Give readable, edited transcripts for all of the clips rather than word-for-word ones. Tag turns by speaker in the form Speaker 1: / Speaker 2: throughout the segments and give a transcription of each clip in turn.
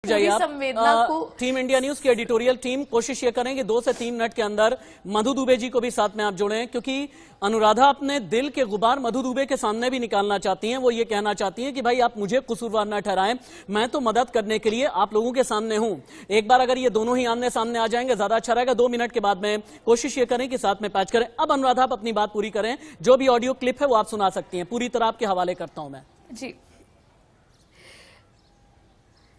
Speaker 1: जाइए आप।
Speaker 2: संवेदना को
Speaker 1: टीम इंडिया न्यूज की एडिटोरियल टीम कोशिश ये करें कि 2 से 3 मिनट के अंदर मधु दुबे जी को भी साथ में आप जोड़ें, क्योंकि अनुराधा अपने दिल के गुबार मधु दुबे के सामने भी निकालना चाहती हैं। वो ये कहना चाहती हैं कि भाई आप मुझे कसूरवार न ठहराएं, मैं तो मदद करने के लिए आप लोगों के सामने हूं। एक बार अगर ये दोनों ही आमने सामने आ जाएंगे ज्यादा अच्छा रहेगा। 2 मिनट के बाद में कोशिश ये करें कि साथ में पैच करें। अब अनुराधा आप अपनी बात पूरी करें, जो भी ऑडियो क्लिप है वो आप सुना सकती हैं। पूरी तरह आपके हवाले करता हूं मैं।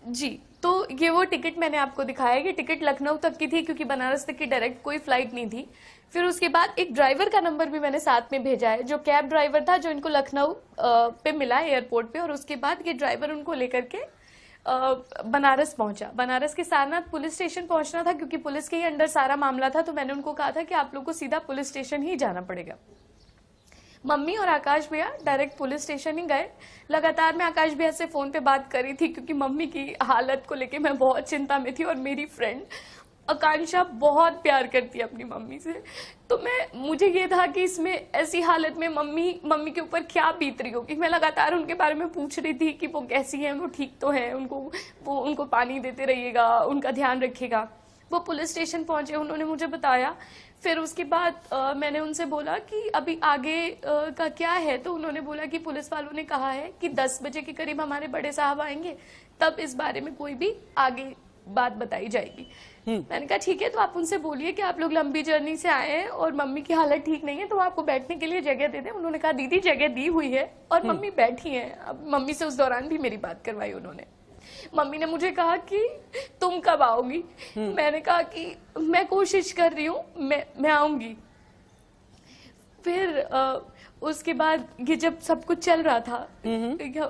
Speaker 2: जी, तो ये वो टिकट मैंने आपको दिखाया कि टिकट लखनऊ तक की थी, क्योंकि बनारस तक की डायरेक्ट कोई फ्लाइट नहीं थी। फिर उसके बाद एक ड्राइवर का नंबर भी मैंने साथ में भेजा है, जो कैब ड्राइवर था, जो इनको लखनऊ पे मिला एयरपोर्ट पे। और उसके बाद ये ड्राइवर उनको लेकर के बनारस पहुंचा। बनारस के सारनाथ पुलिस स्टेशन पहुंचना था, क्योंकि पुलिस के ही अंडर सारा मामला था। तो मैंने उनको कहा था कि आप लोग को सीधा पुलिस स्टेशन ही जाना पड़ेगा। मम्मी और आकाश भैया डायरेक्ट पुलिस स्टेशन ही गए। लगातार मैं आकाश भैया से फोन पे बात करी थी, क्योंकि मम्मी की हालत को लेके मैं बहुत चिंता में थी। और मेरी फ्रेंड आकांक्षा बहुत प्यार करती है अपनी मम्मी से। तो मुझे ये था कि इसमें ऐसी हालत में मम्मी के ऊपर क्या बीत रही होगी। मैं लगातार उनके बारे में पूछ रही थी कि वो कैसी हैं, वो ठीक तो है, उनको पानी देते रहिएगा, उनका ध्यान रखिएगा। वो पुलिस स्टेशन पहुंचे, उन्होंने मुझे बताया। फिर उसके बाद मैंने उनसे बोला कि अभी आगे का क्या है। तो उन्होंने बोला कि पुलिस वालों ने कहा है कि 10 बजे के करीब हमारे बड़े साहब आएंगे, तब इस बारे में कोई भी आगे बात बताई जाएगी। मैंने कहा ठीक है, तो आप उनसे बोलिए कि आप लोग लंबी जर्नी से आए हैं और मम्मी की हालत ठीक नहीं है, तो आपको बैठने के लिए जगह दे दें। उन्होंने कहा दीदी जगह दी हुई है और मम्मी बैठी है। अब मम्मी से उस दौरान भी मेरी बात करवाई उन्होंने। मम्मी ने मुझे कहा कि तुम कब आओगी। मैंने कहा कि मैं कोशिश कर रही हूँ, मैं आऊंगी। फिर उसके बाद ये जब सब कुछ चल रहा था,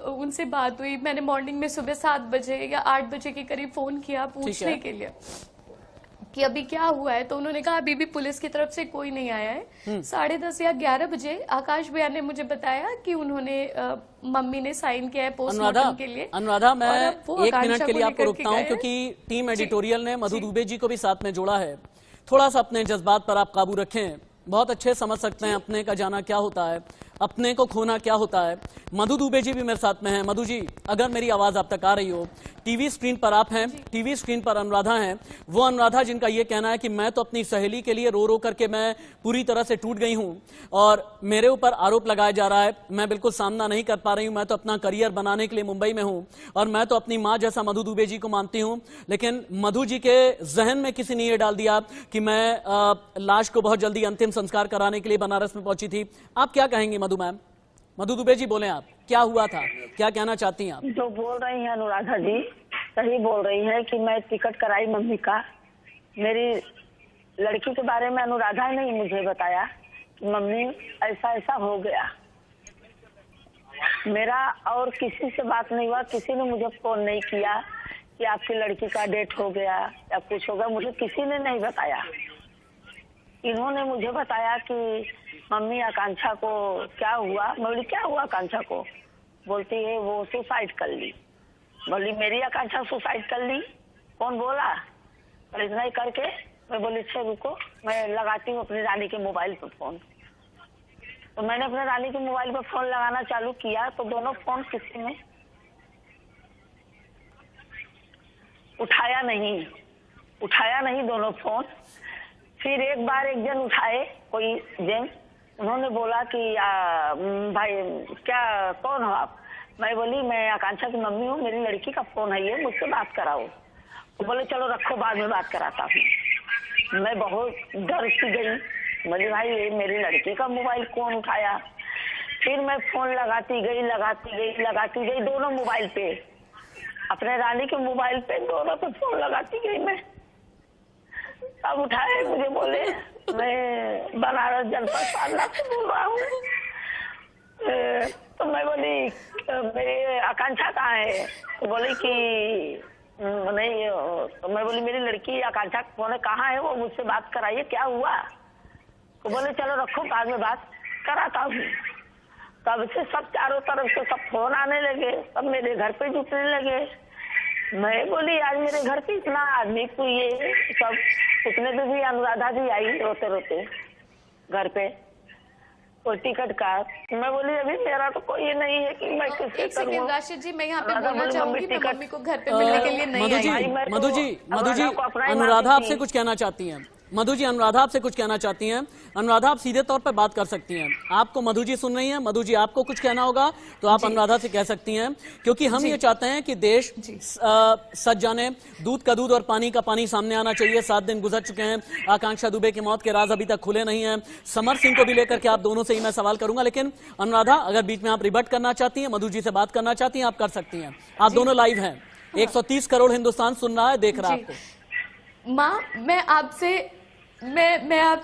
Speaker 2: उनसे बात हुई। मैंने मॉर्निंग में सुबह 7 बजे या 8 बजे के करीब फोन किया पूछने के लिए कि अभी क्या हुआ है। तो उन्होंने कहा अभी भी पुलिस की तरफ से कोई नहीं आया है। 10:30 या 11 बजे आकाश भैया ने मुझे बताया कि उन्होंने मम्मी ने साइन किया है पोस्टमार्टम के लिए।
Speaker 1: अनुराधा, मैं 1 मिनट के लिए आपको रुकता हूं, क्योंकि टीम एडिटोरियल ने मधु दुबे जी को भी साथ में जोड़ा है। थोड़ा सा अपने जज्बात पर आप काबू रखें। बहुत अच्छे समझ सकते हैं अपने का जाना क्या होता है, अपने को खोना क्या होता है। मधु दुबे जी भी मेरे साथ में हैं। मधु जी, अगर मेरी आवाज आप तक आ रही हो, टीवी स्क्रीन पर आप हैं, टीवी स्क्रीन पर अनुराधा हैं। वो अनुराधा जिनका ये कहना है कि मैं तो अपनी सहेली के लिए रो रो करके मैं पूरी तरह से टूट गई हूं और मेरे ऊपर आरोप लगाया जा रहा है, मैं बिल्कुल सामना नहीं कर पा रही हूं, मैं तो अपना करियर बनाने के लिए मुंबई में हूं और मैं तो अपनी मां जैसा मधु दुबे जी को मानती हूं। लेकिन मधु जी के जहन में किसी ने ये डाल दिया कि मैं लाश को बहुत जल्दी अंतिम संस्कार कराने के लिए बनारस में पहुंची थी। आप क्या कहेंगी मधु मैम? मधु दुबे जी बोले, आप क्या हुआ था, क्या कहना चाहती हैं आप?
Speaker 3: जो बोल रही हैं अनुराधा जी सही बोल रही हैं कि मैं टिकट कराई मम्मी का। मेरी लड़की के बारे में अनुराधा ने ही मुझे बताया कि मम्मी ऐसा ऐसा हो गया। मेरा और किसी से बात नहीं हुआ, किसी ने मुझे फोन नहीं किया कि आपकी लड़की का डेथ हो गया या कुछ हो गया। मुझे किसी ने नहीं बताया। इन्होंने मुझे बताया कि मम्मी आकांक्षा को क्या हुआ। मैं बोली क्या हुआ आकांक्षा को? बोलती है वो सुसाइड कर ली। बोली मेरी आकांक्षा सुसाइड कर ली? कौन बोला? और इतना ही करके मैं बोली अच्छा रुको, मैं लगाती हूँ अपनी रानी के मोबाइल पर फोन। तो मैंने अपने रानी के मोबाइल पर फोन लगाना चालू किया, तो दोनों फोन किसी ने उठाया नहीं दोनों फोन। फिर एक बार एक जन उठाए, कोई जेंट्स, उन्होंने बोला कि भाई क्या कौन हो आप? मैं बोली मैं आकांक्षा की मम्मी हूँ, मेरी लड़की का फोन है ये, मुझसे बात कराओ। तो बोले चलो रखो, बाद में बात कराता हूँ। मैं बहुत डर सी गई, बोली भाई ये मेरी लड़की का मोबाइल कौन उठाया? फिर मैं फोन लगाती गई दोनों मोबाइल पे, अपने रानी के मोबाइल पे दोनों पे फोन लगाती गई मैं। अब उठाए, मुझे बोले मैं बनारस जनपद सारनाथ से बोल रहा हूँ। तो मैं बोली मेरी आकांक्षा कहाँ है? तो बोली कि नहीं। तो मैं बोली मेरी लड़की आकांक्षा फोन कहाँ है, वो मुझसे बात कराइए, क्या हुआ? तो बोले चलो रखो, बाद में बात कराता हूँ। तब से सब चारों तरफ से सब फोन आने लगे, सब मेरे घर पे जुटने लगे। मैं बोली आज मेरे घर पे इतना आदमी को ये सब, उतने पे भी अनुराधा जी आई रोते रोते घर पे। वो टिकट का। मैं बोली अभी मेरा तो कोई ये नहीं है कि मैं किससे
Speaker 2: एक सेकंड
Speaker 3: करूँ।
Speaker 2: राशिद जी, मैं यहाँ पे
Speaker 3: अनुराधा
Speaker 2: बोलना
Speaker 3: बोली,
Speaker 2: चाहूंगी,
Speaker 3: मम्मी
Speaker 2: मैं
Speaker 3: टिकट
Speaker 2: मम्मी को घर पे मिलने के लिए नहीं
Speaker 1: मधु
Speaker 2: आई
Speaker 1: जी,
Speaker 3: भाई, मैं तो
Speaker 1: मधु जी, मधु जी,
Speaker 3: अनुराधा को अपना ही
Speaker 1: अनुराधा
Speaker 3: मानती
Speaker 1: आपसे
Speaker 3: थी।
Speaker 1: कुछ कहना चाहती हैं। मधु जी, अनुराधा आपसे कुछ कहना चाहती हैं। अनुराधा, आप सीधे तौर पर बात कर सकती हैं। आपको मधु जी सुन रही हैं। मधु जी, आपको कुछ कहना होगा तो आप अनुराधा से कह सकती हैं, क्योंकि हम ये चाहते हैं कि देश सच जाने। दूध का दूध और पानी का पानी सामने आना चाहिए। 7 दिन गुजर चुके हैं, आकांक्षा दुबे की मौत के राज अभी तक खुले नहीं हैं। समर सिंह को भी लेकर के आप दोनों से ही मैं सवाल करूंगा, लेकिन अनुराधा, अगर बीच में आप रिबट करना चाहती हैं, मधु जी से बात करना चाहती हैं, आप कर सकती हैं। आप दोनों लाइव हैं। 130 करोड़ हिंदुस्तान सुन रहा है, देख रहा है आपको।
Speaker 2: माँ, मैं आपसे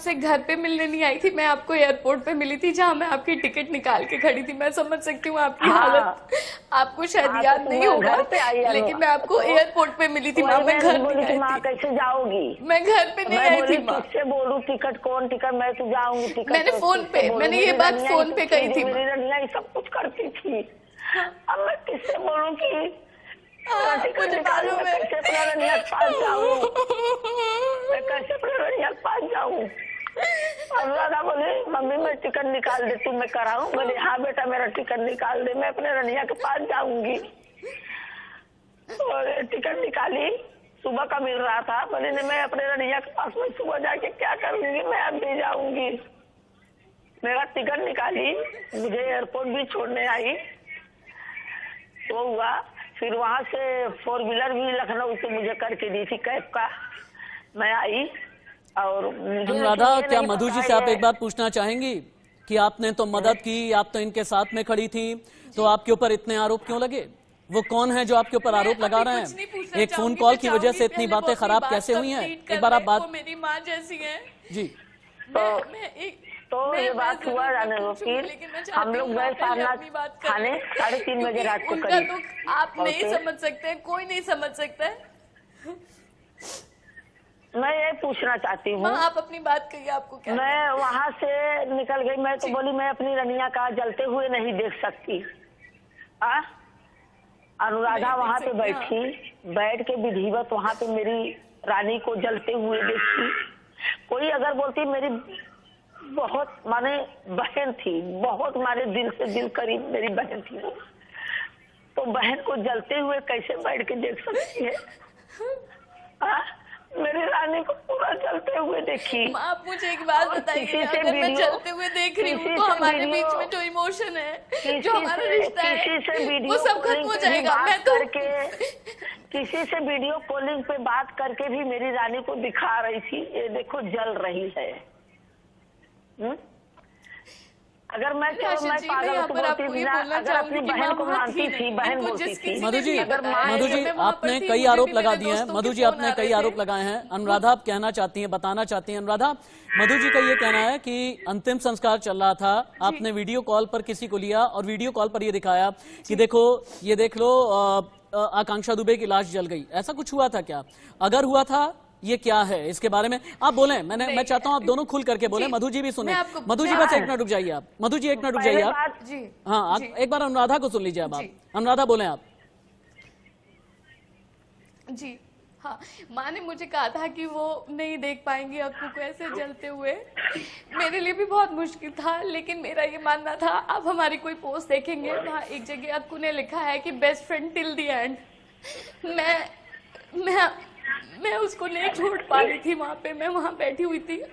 Speaker 2: घर पे मिलने नहीं आई थी, मैं आपको एयरपोर्ट पे मिली थी, जहाँ मैं आपकी टिकट निकाल के खड़ी थी। मैं समझ सकती हूँ आपकी
Speaker 3: हाँ।
Speaker 2: हालत, आपको शायद
Speaker 3: हाँ,
Speaker 2: याद
Speaker 3: तो
Speaker 2: नहीं
Speaker 3: मैं
Speaker 2: होगा,
Speaker 3: घर पे आई हूँ।
Speaker 2: लेकिन मैं आपको एयरपोर्ट पे मिली थी माँ। मैं घर
Speaker 3: बोली
Speaker 2: नहीं
Speaker 3: कि माँ
Speaker 2: आई थी,
Speaker 3: कैसे जाओगी।
Speaker 2: मैं घर पे नहीं
Speaker 3: मैं
Speaker 2: आई
Speaker 3: बोली
Speaker 2: थी माँ।
Speaker 3: किससे बोलूं, टिकट कौन टिकट, मैं तो जाऊंगी टिकट।
Speaker 2: मैंने
Speaker 3: तो
Speaker 2: फोन
Speaker 3: किससे
Speaker 2: पे,
Speaker 3: बोलूं?
Speaker 2: मैंने ये
Speaker 3: मेरी
Speaker 2: बात
Speaker 3: रनिया
Speaker 2: फोन
Speaker 3: ही
Speaker 2: पे
Speaker 3: तो
Speaker 2: कही थी
Speaker 3: मेरी
Speaker 2: माँ।
Speaker 3: रनिया ही सब कुछ करती थी। अब मैं किससे बोलूं कि टिकट
Speaker 2: मुझे
Speaker 3: निकालूं,
Speaker 2: मालूम
Speaker 3: मैं
Speaker 2: है।
Speaker 3: कैसे अपना रनिया के पास जाऊं, मैं कैसे अपना रनिया के पास जाऊं। अनुराधा बोली मम्मी मैं टिकट निकाल देती हूँ, मैं कराऊं। बोली हाँ बेटा मेरा टिकट निकाल दे, मैं अपने रनिया के पास जाऊंगी। और टिकट निकाली, सुबह का मिल रहा था। बोले नहीं मैं अपने रनिया के पास में सुबह जाके क्या करूंगी, मैं अब भी जाऊंगी। मेरा टिकट निकाली, मुझे एयरपोर्ट भी छोड़ने आई। तो हुआ, फिर वहां से 4 व्हीलर भी लखनऊ से मुझे करके दी थी कैब का। मैं आई और मुझे
Speaker 1: अनुराधा,
Speaker 3: ये
Speaker 1: क्या
Speaker 3: नहीं
Speaker 1: मधु जी
Speaker 3: पता
Speaker 1: से आप
Speaker 3: ये-
Speaker 1: एक बात पूछना चाहेंगी कि आपने तो मदद की, आप तो इनके साथ में खड़ी थी, तो आपके ऊपर इतने आरोप क्यों लगे? वो कौन है जो आपके ऊपर आरोप लगा रहे हैं? एक फोन कॉल की वजह से इतनी बातें खराब कैसे हुई हैं? एक बार आप बात।
Speaker 2: मेरी माँ जैसी है
Speaker 1: जी,
Speaker 3: तो ये बात हुआ जाने दो। फिर हम लोग गए सारनाथ थाने 3:30 बजे रात को
Speaker 2: उनका
Speaker 3: करीब।
Speaker 2: दुख आप नहीं समझ सकते, कोई नहीं समझ सकता है।
Speaker 3: मैं ये पूछना चाहती हूँ,
Speaker 2: माँ, आप अपनी बात कहिए, आपको क्या?
Speaker 3: मैं वहां से निकल गई। मैं तो बोली मैं अपनी रनिया का जलते हुए नहीं देख सकती। अनुराधा वहां पे बैठी, बैठ के विधिवत वहां पे मेरी रानी को जलते हुए देखी। कोई अगर बोलती मेरी बहुत माने बहन थी, बहुत मारे दिल से दिल करीब मेरी बहन थी वो, तो बहन को जलते हुए कैसे बैठ के देख सकती है। मेरी रानी को पूरा जलते हुए देखी।
Speaker 2: माँ, आप मुझे एक बात बताइए, अगर मैं जलते हुए देख रही हूँ तो हमारे बीच में जो इमोशन है, जो हमारा रिश्ता है, वो सब खत्म हो जाएगा। मैं तो
Speaker 3: किसी से वीडियो कॉलिंग पे बात करके भी मेरी रानी को दिखा रही थी, ये देखो जल रही है। अगर मैं चलो मैं पागल तो बोलती थी ना, अगर अपनी बहन को मानती थी, बहन बोलती थी।
Speaker 1: मधु जी,
Speaker 3: मधु जी,
Speaker 1: आपने कई आरोप लगा दिए हैं। मधु जी, आपने कई आरोप लगाए हैं। अनुराधा, आप कहना चाहती हैं, बताना चाहती हैं? अनुराधा, मधु जी का ये कहना है कि अंतिम संस्कार चल रहा था, आपने वीडियो कॉल पर किसी को लिया और वीडियो कॉल पर ये दिखाया कि देखो, ये देख लो, आकांक्षा दुबे की लाश जल गई। ऐसा कुछ हुआ था क्या? अगर हुआ था, ये क्या है, इसके बारे में आप बोलें। मैं चाहता हूं आप दोनों खुल करके बोलें। मधु जी भी सुने। मधु जी बस 1 मिनट रुक जाइए आप। मधु जी 1 मिनट रुक जाइए आप।
Speaker 2: जी
Speaker 1: हाँ, एक बार अनुराधा को सुन लीजिए अब आप। अनुराधा बोलें आप।
Speaker 2: जी हाँ, माँ ने मुझे कहा था कि वो नहीं देख पाएंगी अक्कू को ऐसे जलते हुए। मेरे लिए भी बहुत मुश्किल था, लेकिन मेरा ये मानना था, आप हमारी कोई पोस्ट देखेंगे, वहाँ एक जगह अक्कू ने लिखा है कि best friend till the end. मैं उसको नहीं छोड़ पा रही थी वहाँ पे। मैं वहाँ बैठी हुई थी।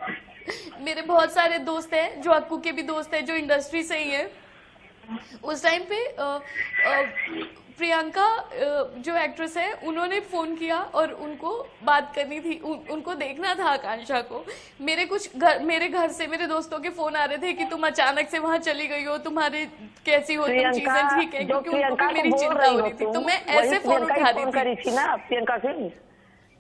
Speaker 2: मेरे बहुत सारे दोस्त हैं, जो अक्कू के भी दोस्त हैं, जो इंडस्ट्री से ही हैं। उस टाइम पे प्रियंका जो एक्ट्रेस है, उन्होंने फोन किया और उनको बात करनी थी, उनको देखना था आकांक्षा को। मेरे घर से मेरे दोस्तों के फोन आ रहे थे कि तुम अचानक से वहां चली गई हो, तुम्हारे कैसी हो, तुम चीजें ठीक है, क्योंकि उनको भी मेरी चिंता हो रही थी। तो मैं ऐसे फोन उठा रही थी
Speaker 3: ना,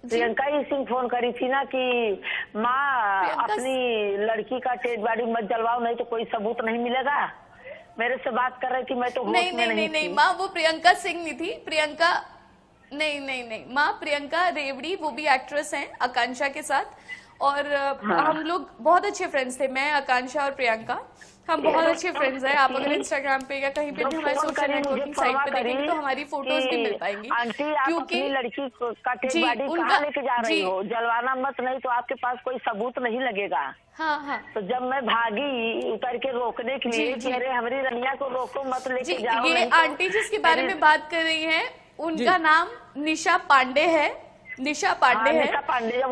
Speaker 3: प्रियंका ही सिंह फोन करी थी ना कि माँ अपनी लड़की का डेड बॉडी मत जलवाओ, नहीं तो कोई सबूत नहीं मिलेगा। मेरे से बात कर रही थी, मैं तो होश में नहीं
Speaker 2: माँ, वो प्रियंका सिंह नहीं थी। प्रियंका नहीं नहीं नहीं, माँ प्रियंका रेवड़ी, वो भी एक्ट्रेस हैं आकांक्षा के साथ। और हम लोग बहुत अच्छे फ्रेंड्स थे, मैं, आकांक्षा और प्रियंका, हम बहुत अच्छे फ्रेंड्स हैं। आप अगर इंस्टाग्राम पे या कहीं पे भी हमारे सोशल नेटवर्किंग साइट पे देखेंगे तो हमारी फोटोज भी मिल पाएंगी।
Speaker 3: क्योंकि लड़की का टेक बॉडी कहाँ लेके जा रही हो, जलवाना मत, नहीं तो आपके पास कोई सबूत नहीं लगेगा।
Speaker 2: हाँ हाँ।
Speaker 3: तो जब मैं भागी उतर के रोकने के लिए कि अरे हमारी रनिया को रोको मत, लेके जाओ।
Speaker 2: ये आंटी जिसके बारे में बात कर रही है उनका नाम निशा पांडे है, निशा पांडे है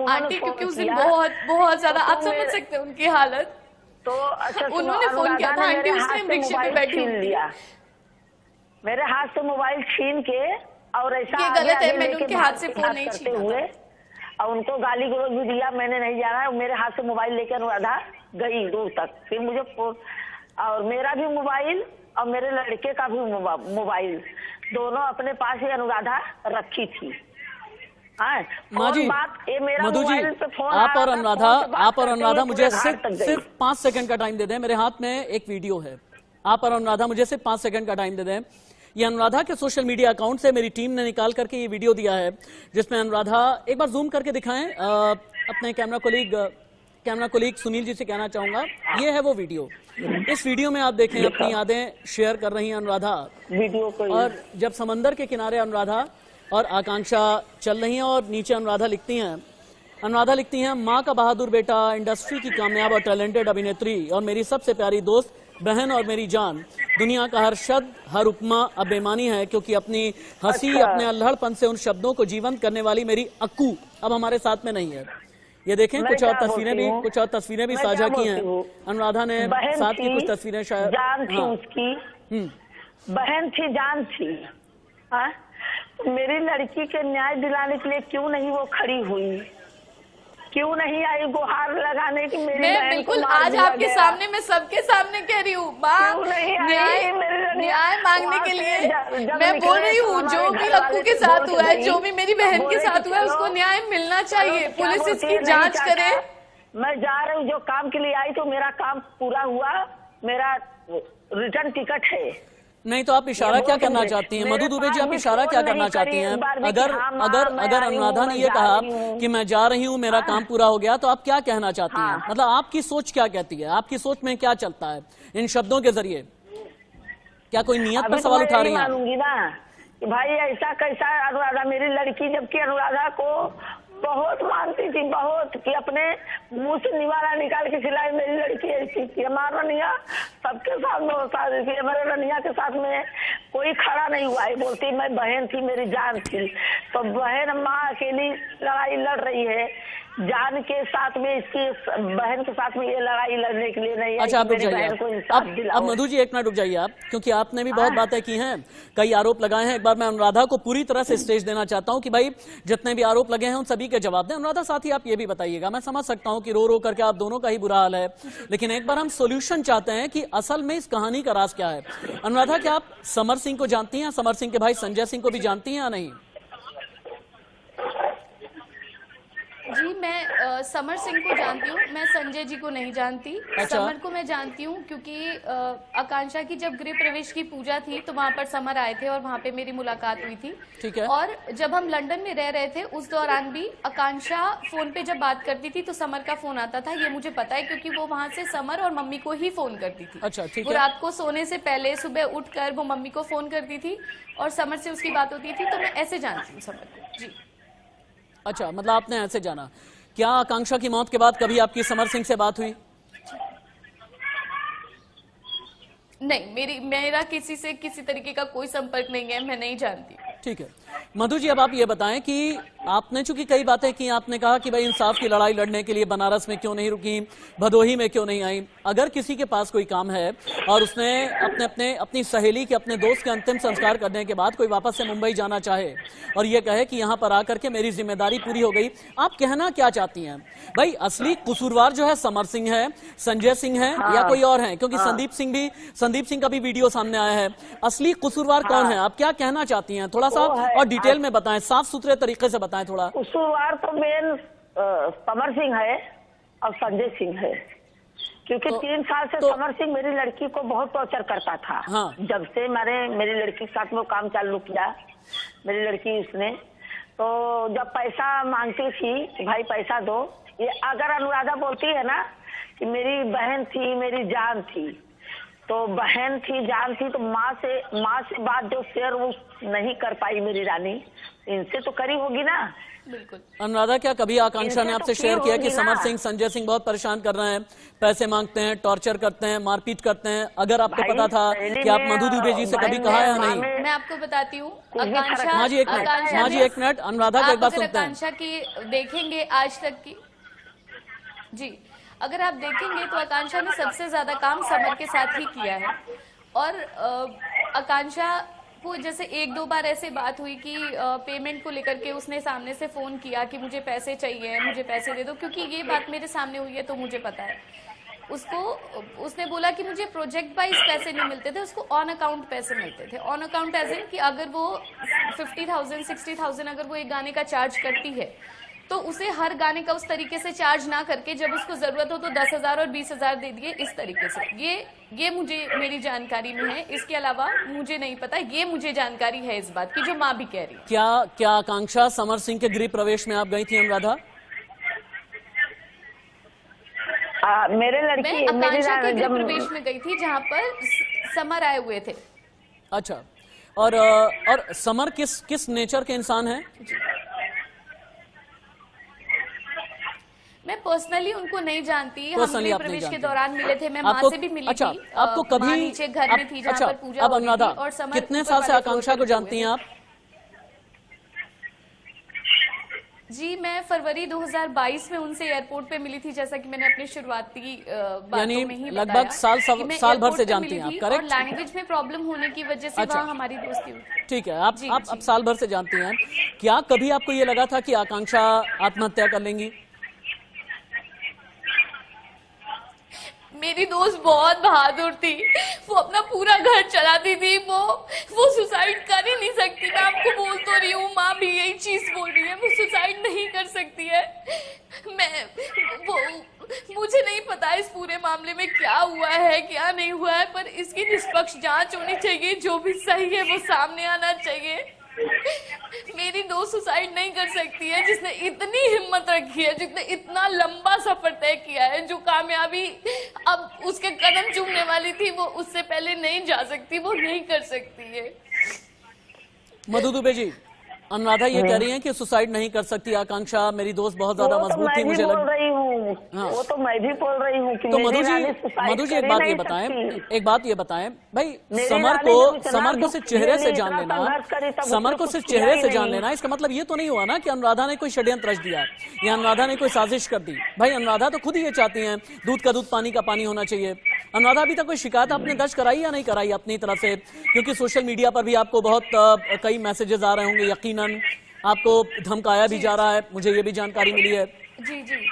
Speaker 2: आंटी, क्योंकि उस दिन बहुत ज्यादा आप समझ सकते हैं उनकी हालत।
Speaker 3: तो अच्छा,
Speaker 2: उन्होंने फोन किया था, आंटी उस टाइम रिक्शे पे बैठी
Speaker 3: लिया, मेरे हाथ से मोबाइल छीन के, और ऐसा
Speaker 2: ये गलत है, मैंने उनके हाथ से फोन नहीं छीना
Speaker 3: हुए और उनको गाली गलौज भी दिया, मैंने नहीं जाना। मेरे हाथ से मोबाइल लेकर अनुराधा गई दूर तक, फिर मुझे और मेरा भी मोबाइल और मेरे लड़के का भी मोबाइल दोनों अपने पास ही अनुराधा रखी थी।
Speaker 1: माँ जी, मधु जी, आप और अनुराधा मुझे सिर्फ 5 सेकंड का टाइम दे दें। मेरे हाथ में एक वीडियो है, आप और अनुराधा मुझे सिर्फ 5 सेकंड का टाइम दे दें। ये अनुराधा के सोशल मीडिया अकाउंट से मेरी टीम ने निकाल करके ये वीडियो दिया है, जिसमें अनुराधा, एक बार जूम करके दिखाएं, अपने कैमरा कोलीग सुनील जी से कहना चाहूंगा, ये है वो वीडियो। इस वीडियो में आप देखें अपनी यादें शेयर कर रही हैं अनुराधा, और जब समंदर के किनारे अनुराधा और आकांक्षा चल रही हैं और नीचे अनुराधा लिखती हैं, माँ का बहादुर बेटा, इंडस्ट्री की कामयाब और टैलेंटेड अभिनेत्री और मेरी सबसे प्यारी दोस्त, बहन और मेरी जान, दुनिया का हर शब्द, हर उपमा अब बेमानी है, क्योंकि अपनी हंसी, अपने अल्हड़पन से उन शब्दों को जीवंत करने वाली मेरी अक्कू अब हमारे साथ में नहीं है। ये देखें, कुछ और तस्वीरें भी साझा की हैं अनुराधा ने, साथ की कुछ तस्वीरें शायद।
Speaker 3: जान थी उसकी, बहन थी, जान थी। मेरी लड़की के न्याय दिलाने के लिए क्यों नहीं वो खड़ी हुई, क्यों नहीं आई गुहार लगाने की मेरी
Speaker 2: मैं बिल्कुल आज आपके सामने, मैं सबके सामने कह रही हूँ, न्याय मांगने के लिए मैं बोल रही हूँ, जो भी अक्कू के साथ हुआ है, जो भी मेरी बहन के साथ हुआ है, उसको न्याय मिलना चाहिए, पुलिस इसकी जांच करे।
Speaker 3: मैं जा रही हूँ, जो काम के लिए आई तो मेरा काम पूरा हुआ, मेरा रिटर्न टिकट है।
Speaker 1: नहीं तो आप इशारा क्या करना चाहती हैं मधु दुबे जी, आप इशारा क्या करना चाहती हैं? अगर अनुराधा ने ये कहा कि मैं जा रही हूँ, मेरा काम पूरा हो गया, तो आप क्या कहना चाहती हैं? मतलब आपकी सोच क्या कहती है, आपकी सोच में क्या चलता है इन शब्दों के जरिए? क्या कोई नियत पर सवाल उठा रही हैं?
Speaker 3: मानूंगी ना कि भाई ऐसा कैसा अनुराधा, मेरी लड़की, जबकि अनुराधा को बहुत मानती थी, बहुत, कि अपने मुंह से निवाला निकाल के खिलाई। मेरी लड़की ऐसी थी, हमारा रनिया सबके साथ बहुत सारी थी, हमारे रनिया के साथ में कोई खड़ा नहीं हुआ है। बोलती मैं बहन थी, मेरी जान थी। तो बहन माँ अकेली लड़ाई लड़ रही है, जान के साथ में, इसकी बहन के साथ में ये लड़ाई लड़ने के लिए नहीं।
Speaker 1: अच्छा, आप रुक जाइए, अब मधु जी 1 मिनट रुक जाइए आप, क्योंकि आपने भी बहुत बातें की हैं, कई आरोप लगाए हैं। एक बार मैं अनुराधा को पूरी तरह से स्टेज देना चाहता हूं कि भाई जितने भी आरोप लगे हैं उन सभी के जवाब दें। अनुराधा, साथ ही आप ये भी बताइएगा, मैं समझ सकता हूं कि रो रो करके आप दोनों का ही बुरा हाल है, लेकिन एक बार हम सोल्यूशन चाहते हैं कि असल में इस कहानी का राज क्या है। अनुराधा, क्या आप समर सिंह को जानती हैं, समर सिंह के भाई संजय सिंह को भी जानती हैं या नहीं?
Speaker 2: जी, मैं समर सिंह को जानती हूँ, मैं संजय जी को नहीं जानती।
Speaker 1: अच्छा।
Speaker 2: समर को मैं जानती हूँ क्योंकि आकांक्षा की जब गृह प्रवेश की पूजा थी तो वहाँ पर समर आए थे और वहाँ पे मेरी मुलाकात हुई थी।
Speaker 1: ठीक है।
Speaker 2: और जब हम लंदन में रह रहे थे उस दौरान भी आकांक्षा फोन पे जब बात करती थी तो समर का फोन आता था, ये मुझे पता है, क्योंकि वो वहाँ से समर और मम्मी को ही फोन करती थी।
Speaker 1: अच्छा, ठीक है।
Speaker 2: वो रात को सोने से पहले सुबह उठकर वो मम्मी को फोन करती थी और समर से उसकी बात होती थी, तो मैं ऐसे जानती हूँ समर को। जी।
Speaker 1: अच्छा, मतलब आपने ऐसे जाना। क्या आकांक्षा की मौत के बाद कभी आपकी समर सिंह से बात हुई?
Speaker 2: नहीं, मेरा किसी से किसी तरीके का कोई संपर्क नहीं है, मैं नहीं जानती।
Speaker 1: ठीक है मधु जी, अब आप ये बताएं कि आपने चूंकि कई बातें की, आपने कहा कि भाई इंसाफ की लड़ाई लड़ने के लिए बनारस में क्यों नहीं रुकी, भदोही में क्यों नहीं आई। अगर किसी के पास कोई काम है और उसने अपनी सहेली के, अपने दोस्त के अंतिम संस्कार करने के बाद कोई वापस से मुंबई जाना चाहे और ये कहे कि यहाँ पर आकर के मेरी जिम्मेदारी पूरी हो गई, आप कहना क्या चाहती हैं? भाई असली कसूरवार जो है समर सिंह है, संजय सिंह है, या कोई और है? क्योंकि संदीप सिंह का भी वीडियो सामने आया है। असली कसूरवार कौन है? आप क्या कहना चाहती हैं? थोड़ा सा और डिटेल में बताएं, साफ सुथरे तरीके से बताएं थोड़ा।
Speaker 3: कसूरवार तो मेन समर सिंह है और संजय सिंह है, क्योंकि 3 साल से समर सिंह मेरी लड़की को बहुत टॉर्चर करता था।
Speaker 1: हाँ।
Speaker 3: जब से मेरी लड़की के साथ में काम चालू किया, मेरी लड़की उसने तो जब पैसा मांगती थी कि भाई पैसा दो, ये अगर अनुराधा बोलती है ना कि मेरी बहन थी, मेरी जान थी, तो बहन थी, जान थी, तो माँ से बात जो शेयर वो नहीं कर पाई मेरी रानी, इनसे तो करी होगी ना।
Speaker 2: बिल्कुल।
Speaker 1: अनुराधा, क्या कभी आकांक्षा ने आपसे शेयर किया कि समर सिंह, संजय सिंह बहुत परेशान कर रहे हैं, पैसे मांगते हैं, टॉर्चर करते हैं, मारपीट करते हैं? अगर आपको पता था कि आप मधु दुबे जी से कभी कहा या नहीं?
Speaker 2: मैं आपको बताती हूँ,
Speaker 1: आकांक्षा, माँ जी एक मिनट, अनुराधा को एक बात सुनते हैं।
Speaker 2: आकांक्षा की देखेंगे आज तक की, जी, अगर आप देखेंगे तो आकांक्षा ने सबसे ज्यादा काम समर के साथ ही किया है। और आकांक्षा को जैसे एक दो बार ऐसे बात हुई कि पेमेंट को लेकर के उसने सामने से फोन किया कि मुझे पैसे चाहिए, मुझे पैसे दे दो, क्योंकि ये बात मेरे सामने हुई है तो मुझे पता है। उसने बोला कि मुझे प्रोजेक्ट वाइज पैसे नहीं मिलते थे, उसको ऑन अकाउंट पैसे मिलते थे। ऑन अकाउंट एज इन कि अगर वो 50,000 60,000 अगर वो एक गाने का चार्ज करती है तो उसे हर गाने का उस तरीके से चार्ज ना करके जब उसको जरूरत हो तो 10,000 और 20,000 दे दिए, इस तरीके से। ये मुझे मेरी जानकारी में है, इसके अलावा मुझे नहीं पता। ये मुझे जानकारी है इस बात की जो माँ भी कह रही है।
Speaker 1: क्या आकांक्षा समर सिंह के गृह प्रवेश में आप गई थी अनुराधा?
Speaker 3: मेरे लड़की
Speaker 2: मैं आकांक्षा के गृह प्रवेश में गई थी जहाँ पर समर आए हुए थे।
Speaker 1: अच्छा, और समर किस नेचर के इंसान हैं?
Speaker 2: मैं पर्सनली उनको नहीं जानती, हम
Speaker 1: पर्सनली
Speaker 2: गृह
Speaker 1: आप नहीं
Speaker 2: प्रवेश के
Speaker 1: जानती।
Speaker 2: दौरान मिले थे, मैं माँ से भी मिली
Speaker 1: अच्छा,
Speaker 2: थी।
Speaker 1: आपको कभी
Speaker 2: माँ नीचे घर में थी जहाँ पर पूजा
Speaker 1: अब
Speaker 2: हो रही
Speaker 1: अनुराधा,
Speaker 2: थी, और समर
Speaker 1: कितने
Speaker 2: ऊपर
Speaker 1: साल से
Speaker 2: वाले
Speaker 1: आकांक्षा
Speaker 2: फ्लोर
Speaker 1: को
Speaker 2: पे
Speaker 1: जानती हैं
Speaker 2: हुए
Speaker 1: आप?
Speaker 2: जी, मैं फरवरी 2022 में उनसे एयरपोर्ट पे मिली थी, जैसा कि मैंने अपनी शुरुआती बातों में ही
Speaker 1: लगभग
Speaker 2: बताया
Speaker 1: साल
Speaker 2: कि मैं
Speaker 1: भर
Speaker 2: एयरपोर्ट
Speaker 1: से
Speaker 2: पे
Speaker 1: जानती
Speaker 2: मिली
Speaker 1: हैं आप,
Speaker 2: थी,
Speaker 1: करेक्ट?
Speaker 2: और लैंग्वेज में प्रॉब्लम होने की वजह से
Speaker 1: अच्छा।
Speaker 2: वहाँ हमारी दोस्ती हुई।
Speaker 1: ठीक है, आप साल भर से जानती हैं। क्या कभी आपको ये लगा था कि आकांक्षा आत्महत्या कर लेंगी?
Speaker 2: मेरी दोस्त बहुत बहादुर थी, वो अपना पूरा घर चलाती थी, वो सुसाइड कर ही नहीं सकती। मैं आपको बोल तो रही हूँ, माँ भी यही चीज बोल रही है, वो सुसाइड नहीं कर सकती है। मुझे नहीं पता इस पूरे मामले में क्या हुआ है क्या नहीं हुआ है, पर इसकी निष्पक्ष जांच होनी चाहिए, जो भी सही है वो सामने आना चाहिए। मेरी दोस्त सुसाइड नहीं कर सकती है, जिसने इतनी हिम्मत रखी है, जिसने इतना लंबा सफर तय किया है, जो कामयाबी अब उसके कदम चूमने वाली थी वो उससे पहले नहीं जा सकती, वो नहीं कर सकती है।
Speaker 1: मधु दुबे जी, अनुराधा ये कह रही हैं कि सुसाइड नहीं कर सकती आकांक्षा, मेरी दोस्त बहुत ज्यादा मजबूत थी, मुझे
Speaker 3: बोल रही हूँ।
Speaker 1: हाँ।
Speaker 3: वो तो मैं भी बोल रही हूँ कि
Speaker 1: तो
Speaker 3: मधु जी
Speaker 1: एक बात ये बताएं भाई, समर को सिर्फ चेहरे से जान लेना, समर को सिर्फ चेहरे से जान लेना, इसका मतलब ये तो नहीं हुआ ना कि अनुराधा ने कोई षड्यंत्र रच दिया या अनुराधा ने कोई साजिश कर दी। भाई अनुराधा तो खुद ही ये चाहती हैं, दूध का दूध पानी का पानी होना चाहिए। अनुराधा अभी तक कोई शिकायत आपने दर्ज कराई या नहीं कराई अपनी तरफ से? क्योंकि सोशल मीडिया पर भी आपको बहुत कई मैसेजेस आ रहे होंगे, यकीनन आपको धमकाया भी जा रहा है, मुझे ये भी जानकारी मिली है।
Speaker 2: जी जी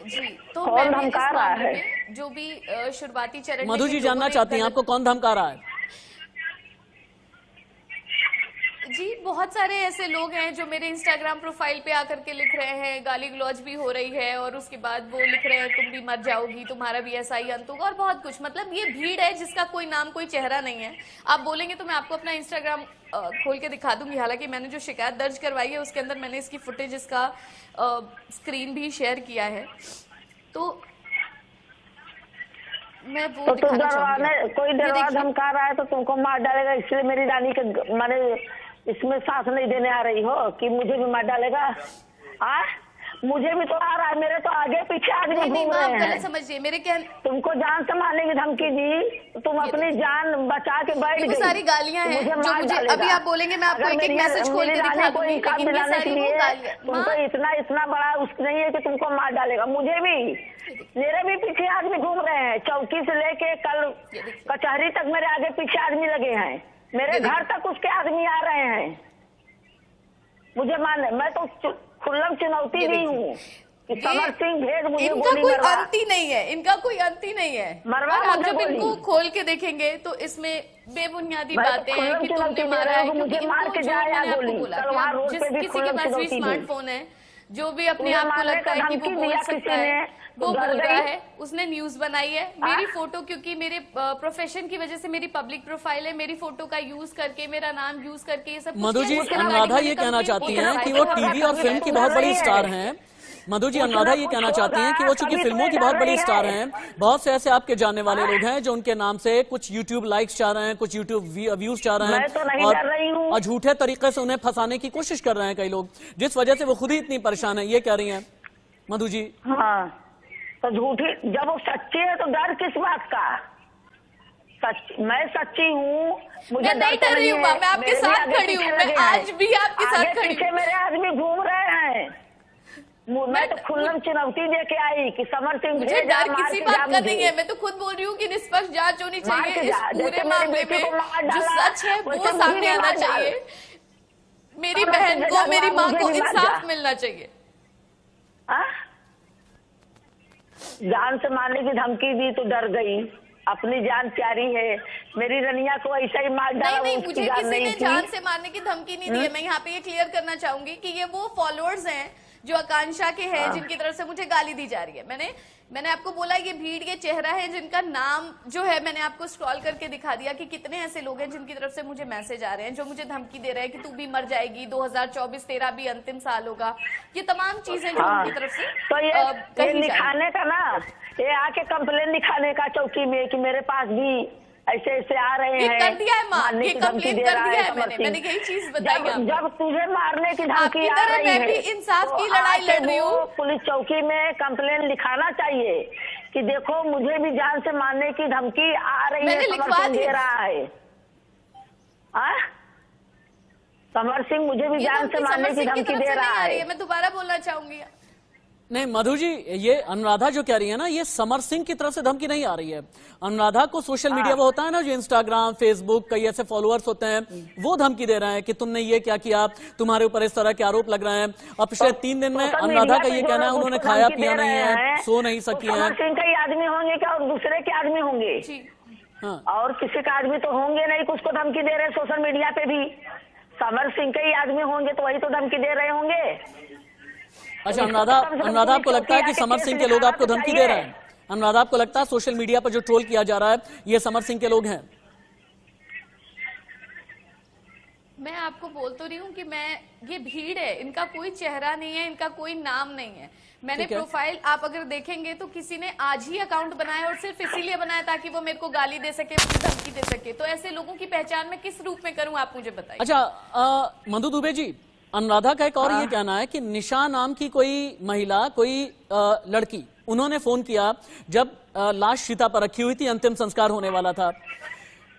Speaker 2: जी, तो
Speaker 3: कौन धमका रहा है?
Speaker 2: जो भी शुरुआती चरण,
Speaker 1: मधु जी जानना चाहती हैं आपको कौन धमका रहा है?
Speaker 2: जी, बहुत सारे ऐसे लोग हैं जो मेरे इंस्टाग्राम प्रोफाइल पे आकर के लिख रहे हैं, गाली गलौज भी हो रही है, और उसके बाद वो लिख रहे हैं तुम भी मर जाओगी, तुम्हारा भी ऐसा ही अंत होगा, और बहुत कुछ। मतलब ये भीड़ है जिसका कोई नाम कोई चेहरा नहीं है। आप बोलेंगे तो मैं आपको अपना इंस्टाग्राम खोल के दिखा दूंगी। हालांकि मैंने जो शिकायत दर्ज करवाई है उसके अंदर मैंने इसकी फुटेज, इसका स्क्रीन भी शेयर किया है, तो मैं वो दिखाना चाहूंगी।
Speaker 3: कोई डरवा धमका रहा है तो तुमको मार डालेगा, इसलिए मेरी रानी के माने इसमें सांस नहीं देने आ रही हो कि मुझे भी मार डालेगा? मुझे भी तो आ रहा है, मेरे तो आगे पीछे आदमी घूम रहे हैं।
Speaker 2: समझिए मेरे क्या,
Speaker 3: तुमको जान से मारने की धमकी दी तो तुम अपनी जान बचा के बैठ गई।
Speaker 2: सारी गालियां हैं जो मुझे अभी आप बोलेंगे, मैं आपको एक मैसेज खोल के दिखा दूंगी, लेकिन ये सारी वो गालियां।
Speaker 3: तुमको इतना बड़ा उसको नहीं है कि तुमको मार डालेगा। मुझे भी, मेरे भी पीछे आदमी घूम रहे हैं, चौकी से लेके कल कचहरी तक मेरे आगे पीछे आदमी लगे हैं, मेरे घर तक उसके आदमी आ रहे हैं मुझे मारने। मैं तो खुल्लम चुनौती दी हूँ कि समर सिंह भेज मुझे,
Speaker 2: इनका कोई अंत ही नहीं है, इनका कोई अंत ही नहीं है। आप जब इनको खोल के देखेंगे तो इसमें बेबुनियादी बातें हैं कि तुमने मारा है,
Speaker 3: मुझे मार के जाया गोली।
Speaker 2: किसी के पास भी स्मार्टफोन है जो भी अपने
Speaker 3: तुझे
Speaker 2: आप को
Speaker 3: मारने
Speaker 2: लगता
Speaker 3: का
Speaker 2: है कि वो
Speaker 3: धमकी
Speaker 2: बोल
Speaker 3: दिया
Speaker 2: सकता
Speaker 3: किसी
Speaker 2: है
Speaker 3: ने,
Speaker 2: वो
Speaker 3: डर
Speaker 2: बोल रहा
Speaker 3: गई?
Speaker 2: है। उसने न्यूज बनाई है मेरी फोटो, क्योंकि मेरे प्रोफेशन की वजह से मेरी पब्लिक प्रोफाइल है, मेरी फोटो का यूज करके, मेरा नाम यूज करके ये सब कुछ
Speaker 1: मधु
Speaker 2: किया,
Speaker 1: जी,
Speaker 2: जिसके
Speaker 1: अनुराधा
Speaker 2: regarding
Speaker 1: ये
Speaker 2: मैंने
Speaker 1: कहना
Speaker 2: complaint
Speaker 1: चाहती
Speaker 2: की
Speaker 1: हैं
Speaker 2: है।
Speaker 1: कि वो
Speaker 3: कुछ
Speaker 1: टीवी
Speaker 3: ना
Speaker 1: और
Speaker 3: कुछ
Speaker 1: फिल्म की
Speaker 3: सुधर
Speaker 1: बहुत बड़ी
Speaker 3: रही है।
Speaker 1: स्टार हैं। मधु जी,
Speaker 3: कुछ
Speaker 1: अनुराधा
Speaker 3: ना
Speaker 1: ये
Speaker 3: कुछ
Speaker 1: कहना चाहती हैं कि
Speaker 3: होगा,
Speaker 1: वो चूंकि
Speaker 3: तभी
Speaker 1: फिल्मों
Speaker 3: तो
Speaker 1: की
Speaker 3: डर
Speaker 1: बहुत बड़ी
Speaker 3: रही
Speaker 1: स्टार
Speaker 3: है।
Speaker 1: हैं, बहुत से ऐसे आपके जानने वाले लोग हैं जो उनके नाम से कुछ यूट्यूब लाइक्स चाह रहे हैं, कुछ यूट्यूब व्यूज चाह रहे हैं,
Speaker 3: मैं तो नहीं डर रही हूँ।
Speaker 1: और झूठे तरीके से उन्हें फंसाने की कोशिश कर रहे हैं कई लोग, जिस वजह से वो खुद ही इतनी परेशान है। ये कह रही हैं मधु जी।
Speaker 3: हाँ, तो झूठी जब वो सच्ची है तो डर किस बात का? मैं सच्ची हूँ, मुझे
Speaker 2: मैं नहीं डर रही हूँ, मैं आपके साथ खड़ी हूँ, मैं आज भी आपके साथ खड़ी हूँ।
Speaker 3: मेरे आदमी घूम रहे हैं। मैं तो खुल्लम चुनौती दे के आई कि समर सिंह
Speaker 2: मुझे डर किसी बात का नहीं है, मैं तो खुद बोल रही हूँ कि निष्पक्ष जांच होनी चाहिए इस पूरे मामले में, जो सच है वो सामने आना चाहिए। मेरी बहन को, मेरी माँ को इंसाफ मिलना चाहिए।
Speaker 3: जान से मारने की धमकी दी तो डर गई, अपनी जान प्यारी है। मेरी रनिया को ऐसा ही मार डाला।
Speaker 2: नहीं, मुझे किसी ने जान से मारने की धमकी नहीं दी है। मैं यहाँ पे ये क्लियर करना चाहूंगी कि ये वो फॉलोअर्स हैं जो आकांक्षा के हैं, जिनकी तरफ से मुझे गाली दी जा रही है। मैंने आपको बोला ये भीड़ के चेहरा है, जिनका नाम जो है मैंने आपको स्क्रॉल करके दिखा दिया कि कितने ऐसे लोग हैं जिनकी तरफ से मुझे मैसेज आ रहे हैं, जो मुझे धमकी दे रहे हैं कि तू भी मर जाएगी, 2024 तेरा भी अंतिम साल होगा। ये तमाम चीजें जो उनकी तरफ से
Speaker 3: तो ये लिखाने का ना, ये आके कंप्लेन लिखाने का चौकी में कि मेरे पास भी ऐसे ऐसे आ रहे हैं।
Speaker 2: कर दिया है माँ, ये कंप्लेन कर दिया है मैंने यही चीज बताई।
Speaker 3: जब तुझे मारने की धमकी आ रही है,
Speaker 2: मैं भी इंसाफ की लड़ाई लड़ रही हूँ।
Speaker 3: पुलिस चौकी में कंप्लेन लिखाना चाहिए कि देखो मुझे भी जान से मारने की धमकी आ रही है, समर सिंह दे रहा है। समर सिंह मुझे भी जान से मारने की धमकी दे रहा है।
Speaker 2: मैं दोबारा बोलना चाहूंगी।
Speaker 1: नहीं मधु जी, ये अनुराधा जो कह रही है ना, ये समर सिंह की तरफ से धमकी नहीं आ रही है। अनुराधा को सोशल मीडिया वो होता है ना, जो इंस्टाग्राम, फेसबुक, कई ऐसे फॉलोअर्स होते हैं, वो धमकी दे रहे हैं कि तुमने ये क्या किया, तुम्हारे ऊपर इस तरह के आरोप लग रहे हैं। अब पिछले 3 दिन में अनुराधा का ये कहना है उन्होंने खाया पिया नहीं है, सो नहीं सकी है।
Speaker 3: समर सिंह के आदमी होंगे क्या और दूसरे के आदमी होंगे?
Speaker 1: हाँ।
Speaker 3: और किसी का आदमी तो होंगे नहीं कि उसको धमकी दे रहे सोशल मीडिया पे भी। समर सिंह के ही आदमी होंगे तो वही तो धमकी दे रहे होंगे।
Speaker 1: अच्छा अनुराधा, आपको लगता है कि समर सिंह के लोग आपको धमकी दे रहे हैं? अनुराधा, आपको लगता है सोशल मीडिया पर जो ट्रोल किया जा रहा है ये समर सिंह के लोग हैं?
Speaker 2: मैं आपको बोल तो रही हूँ कि ये भीड़ है, इनका कोई चेहरा नहीं है, इनका कोई नाम नहीं है। मैंने प्रोफाइल आप अगर देखेंगे तो किसी ने आज ही अकाउंट बनाया और सिर्फ इसीलिए बनाया ताकि वो मेरे को गाली दे सके, मुझे धमकी दे सके। तो ऐसे लोगों की पहचान मैं किस रूप में करूं, आप मुझे बताइए।
Speaker 1: अच्छा मधु दुबे जी, अनुराधा का एक और ये कहना है कि निशा नाम की कोई महिला, कोई लड़की, उन्होंने फोन किया जब लाश चिता पर रखी हुई थी, अंतिम संस्कार होने वाला था।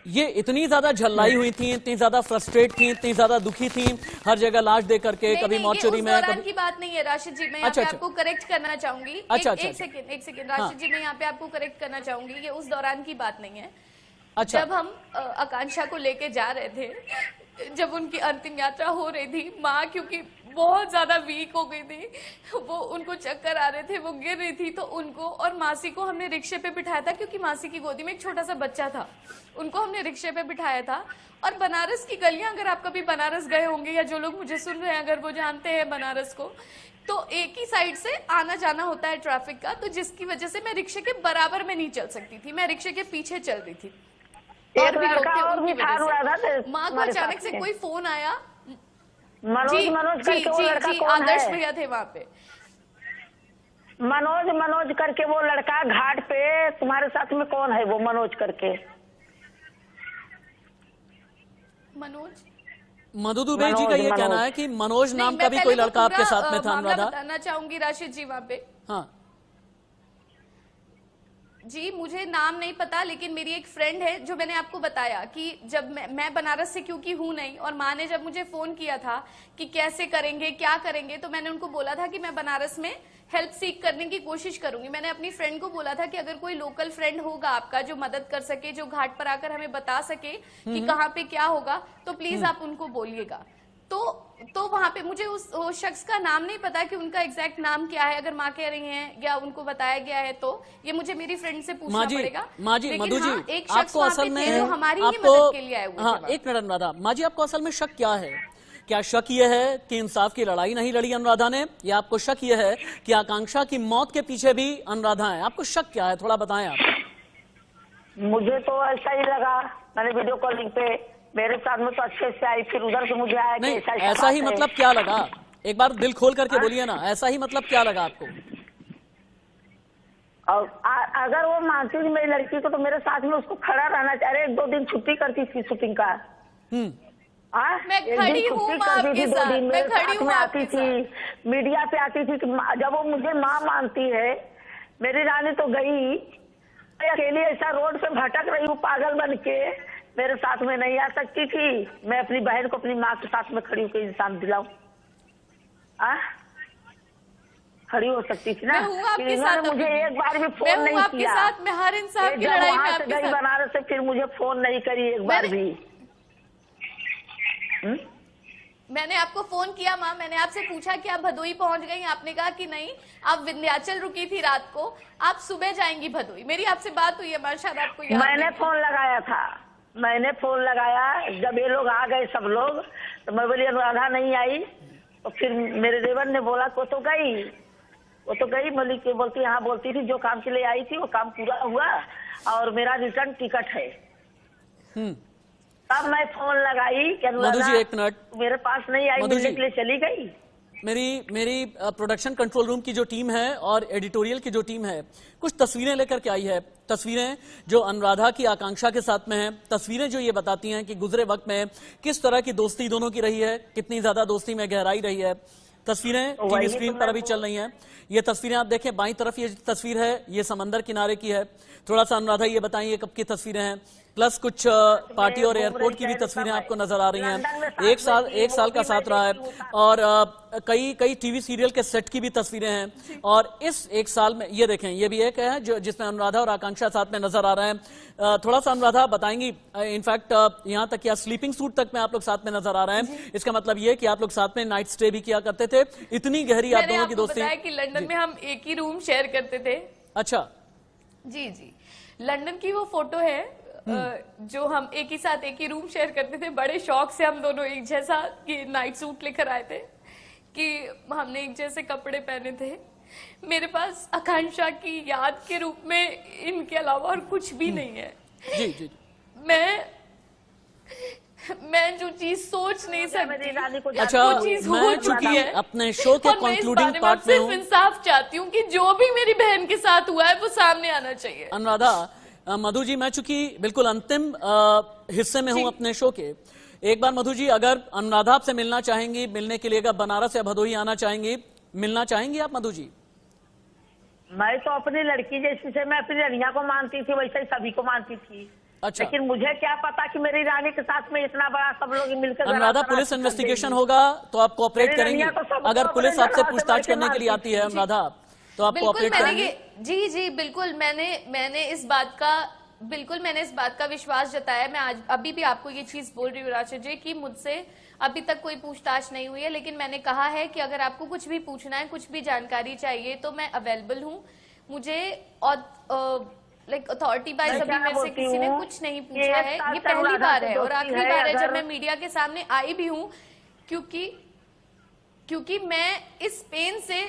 Speaker 1: ये इतनी ज्यादा झल्लाई हुई थी, इतनी ज्यादा फ्रस्ट्रेट थी, इतनी ज्यादा दुखी थी, हर जगह लाश दे करके, कभी मॉर्चरी में।
Speaker 2: कभी की बात नहीं है राशिद जी, मैं यहाँ पे आपको करेक्ट करना चाहूंगी। एक सेकेंड राशिद जी, मैं यहाँ पे आपको करेक्ट करना चाहूंगी, ये उस दौरान की बात नहीं है।
Speaker 1: अच्छा।
Speaker 2: जब हम आकांक्षा को लेके जा रहे थे, जब उनकी अंतिम यात्रा हो रही थी, माँ क्योंकि बहुत ज्यादा वीक हो गई थी, वो उनको चक्कर आ रहे थे, वो गिर रही थी, तो उनको और मासी को हमने रिक्शे पे बिठाया था, क्योंकि मासी की गोदी में एक छोटा सा बच्चा था। उनको हमने रिक्शे पे बिठाया था। और बनारस की गलियां, अगर आप कभी बनारस गए होंगे या जो लोग मुझे सुन रहे हैं अगर वो जानते हैं बनारस को, तो एक ही साइड से आना जाना होता है ट्रैफिक का, तो जिसकी वजह से मैं रिक्शे के बराबर में नहीं चल सकती थी, मैं रिक्शे के पीछे चल रही थी। और भी लोग थे, उनकी वजह से माँ को अचानक से कोई फोन आया। जी आदर्श भैया थे वहाँ पे।
Speaker 3: मनोज करके वो लड़का घाट पे, तुम्हारे साथ में कौन है वो मनोज करके?
Speaker 1: मधु दुबे जी का ये कहना है कि मनोज नाम का भी कोई लड़का आपके साथ में था। अनुराधा
Speaker 2: बताना चाहूंगी राशिद जी वहाँ पे।
Speaker 1: हाँ
Speaker 2: जी, मुझे नाम नहीं पता, लेकिन मेरी एक फ्रेंड है, जो मैंने आपको बताया कि जब मैं बनारस से क्योंकि हूं नहीं, और माँ ने जब मुझे फोन किया था कि कैसे करेंगे क्या करेंगे, तो मैंने उनको बोला था कि मैं बनारस में हेल्प सीख करने की कोशिश करूंगी। मैंने अपनी फ्रेंड को बोला था कि अगर कोई लोकल फ्रेंड होगा आपका जो मदद कर सके, जो घाट पर आकर हमें बता सके कि कहाँ पे क्या होगा, तो प्लीज आप उनको बोलिएगा। तो वहां पे मुझे उस शख्स का नाम नहीं पता कि उनका एग्जैक्ट नाम क्या है, अगर माँ कह रही हैं या उनको बताया गया है तो ये मुझे मेरी फ्रेंड से पूछना पड़ेगा।
Speaker 1: माँ जी, मधु जी,
Speaker 2: एक शख्स आपको असल में हमारी ही मदद के लिए आए हुए थे।
Speaker 1: एक मिनट अनुराधा, माँ जी आपको असल में शक क्या है क्या शक यह है कि इंसाफ की लड़ाई नहीं लड़ी अनुराधा ने, या आपको शक यह है कि आकांक्षा की मौत के पीछे भी अनुराधा है? आपको शक क्या है, थोड़ा बताएं आप।
Speaker 3: मुझे तो ऐसा ही लगा, मैंने वीडियो कॉलिंग पे मेरे साथ में तो अच्छे से आई, फिर उधर से मुझे आया कि
Speaker 1: नहीं,
Speaker 3: ऐसा
Speaker 1: ऐसा ही मतलब क्या लगा? एक बार दिल खोल करके बोलिए ना, ऐसा ही मतलब क्या लगा आपको?
Speaker 3: और अगर वो मानती थी मेरी लड़की को तो मेरे साथ में उसको खड़ा रहना चाहिए। 1-2 दिन छुट्टी करती थी शूटिंग का।
Speaker 2: मैं खड़ी हूँ माँ आपके साथ, मैं खड़ी हूँ
Speaker 3: आती थी, मीडिया पे आती थी। जब वो मुझे माँ मानती है, मेरी रानी तो गई, अकेली ऐसा रोड पे भटक रही हूँ पागल बन के, मेरे साथ में नहीं आ सकती थी। मैं अपनी बहन को अपनी माँ के साथ में खड़ी होकर इंसान दिलाऊं, खड़ी हो सकती थी ना।
Speaker 2: मैं हूँ आपके साथ,
Speaker 3: मुझे एक बार भी फोन नहीं
Speaker 2: आपके
Speaker 3: किया।
Speaker 2: साथ, मैं हर इंसान की लड़ाई में आपके साथ।
Speaker 3: बनारस से फिर मुझे फोन नहीं करी एक बार भी।
Speaker 2: मैंने आपको फोन किया माँ, मैंने आपसे पूछा कि आप भदोई पहुंच गई, आपने कहा कि नहीं, आप विंध्याचल रुकी थी रात को, आप सुबह जाएंगी भदोई। मेरी आपसे बात हुई है माँ, शायद आपको याद
Speaker 3: मैंने फोन लगाया था, मैंने फोन लगाया। जब ये लोग आ गए सब लोग, तो मैं बोली अनुराधा नहीं आई। तो फिर मेरे देवर ने बोला वो तो गई मलिक के बोलती, हाँ बोलती थी जो काम के लिए आई थी वो काम पूरा हुआ और मेरा रिटर्न टिकट है। तब मैं फोन लगाई कि
Speaker 1: मधु जी एक मिनट,
Speaker 3: मेरे पास नहीं आई, मिलने के लिए चली गई।
Speaker 1: मेरी प्रोडक्शन कंट्रोल रूम की जो टीम है और एडिटोरियल की जो टीम है कुछ तस्वीरें लेकर के आई है। तस्वीरें जो अनुराधा की आकांक्षा के साथ में हैं, तस्वीरें जो ये बताती हैं कि गुजरे वक्त में किस तरह की दोस्ती दोनों की रही है, कितनी ज्यादा दोस्ती में गहराई रही है। तस्वीरें टीवी स्क्रीन पर अभी चल रही हैं। ये तस्वीरें आप देखें, बाईं तरफ ये तस्वीर है, ये समंदर किनारे की है। थोड़ा सा अनुराधा ये बताइए कब की तस्वीरें हैं, प्लस कुछ पार्टी और एयरपोर्ट की भी तस्वीरें आपको नजर आ रही हैं। एक साल का साथ रहा है और कई टीवी सीरियल के सेट की भी तस्वीरें हैं। और इस एक साल में ये देखें, ये भी एक है जो जिसमें अनुराधा और आकांक्षा साथ में नजर आ रहे हैं। थोड़ा सा अनुराधा बताएंगी, इनफैक्ट यहाँ तक या स्लीपिंग सूट तक में आप लोग साथ में नजर आ रहे हैं। इसका मतलब ये कि आप लोग साथ में नाइट स्टे भी किया करते थे। इतनी गहरी आप दोनों की दोस्ती
Speaker 2: कि लंदन में हम एक ही रूम शेयर करते थे।
Speaker 1: अच्छा
Speaker 2: जी, लंदन की वो फोटो है जो हम एक ही साथ एक ही रूम शेयर करते थे। बड़े शौक से हम दोनों एक जैसा कि नाइट सूट लेकर आए थे कि हमने एक जैसे कपड़े पहने थे। मेरे पास आकांक्षा की याद के रूप में इनके अलावा और कुछ भी नहीं है।
Speaker 1: जी।
Speaker 2: मैं जो चीज सोच नहीं सकती,
Speaker 1: अच्छा, मैं चूंकि अपने शो के कंक्लूडिंग पार्ट में हूँ,
Speaker 2: इंसाफ चाहती हूँ कि जो भी मेरी बहन के साथ हुआ है वो सामने आना चाहिए।
Speaker 1: अनुराधा, मधु जी, मैं चूंकि बिल्कुल अंतिम हिस्से में हूँ अपने शो के, एक बार मधु जी अगर अनुराधा आपसे मिलना चाहेंगी, मिलने के लिए अगर बनारस या भदोही आना चाहेंगी, मिलना चाहेंगी आप मधु जी?
Speaker 3: मैं तो अपनी लड़की जैसी से मैं अपनी रनिया को मानती थी, वैसे ही सभी को मानती थी।
Speaker 1: अच्छा,
Speaker 3: लेकिन मुझे क्या पता कि मेरी रानी के साथ में इतना बड़ा सब लोग मिलकर।
Speaker 1: अनुराधा, पुलिस इन्वेस्टिगेशन होगा तो आप कोऑपरेट करेंगी? अगर पुलिस आपसे पूछताछ करने के लिए आती है अनुराधा तो आप कोऑपरेट करेंगे?
Speaker 2: जी बिल्कुल, मैंने इस बात का विश्वास जताया। मैं आज अभी भी आपको ये चीज बोल रही हूँ राशि जी कि मुझसे अभी तक कोई पूछताछ नहीं हुई है, लेकिन मैंने कहा है कि अगर आपको कुछ भी पूछना है, कुछ भी जानकारी चाहिए तो मैं अवेलेबल हूँ। मुझे अथॉरिटी बाय सभी में से किसी ने कुछ नहीं पूछा है। ये पहली बार है और आखिरी बार है जब मैं मीडिया के सामने आई भी हूँ, क्योंकि मैं इस पेन से,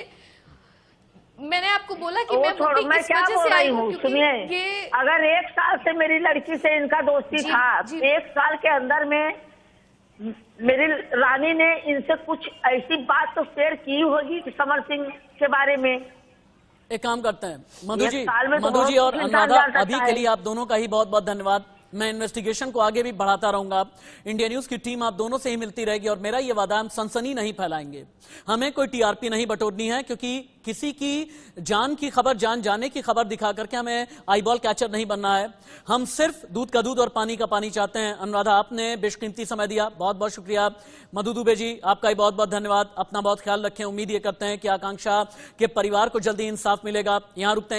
Speaker 2: मैंने आपको बोला कि मैं
Speaker 3: क्या बोल रही हूँ, सुनिए, अगर 1 साल से मेरी लड़की से इनका दोस्ती था, 1 साल के अंदर में मेरी रानी ने इनसे कुछ ऐसी बात तो शेयर की होगी कि समर सिंह के बारे में।
Speaker 1: एक काम करते हैं मधु जी और अनुराधा, अभी के लिए आप दोनों का ही बहुत बहुत धन्यवाद। मैं इन्वेस्टिगेशन को आगे भी बढ़ाता रहूंगा। इंडिया न्यूज की टीम आप दोनों से ही मिलती रहेगी और मेरा ये वादा, हम सनसनी नहीं फैलाएंगे, हमें कोई टीआरपी नहीं बटोरनी है, क्योंकि किसी की जान की खबर, जान जाने की खबर दिखा करके हमें आईबॉल कैचर नहीं बनना है। हम सिर्फ दूध का दूध और पानी का पानी चाहते हैं। अनुराधा, आपने बेशकीमती समय दिया, बहुत बहुत शुक्रिया। मधु दुबे जी, आपका ही बहुत बहुत धन्यवाद। अपना बहुत ख्याल रखें। उम्मीद ये करते हैं कि आकांक्षा के परिवार को जल्दी इंसाफ मिलेगा। यहाँ रुकते हैं।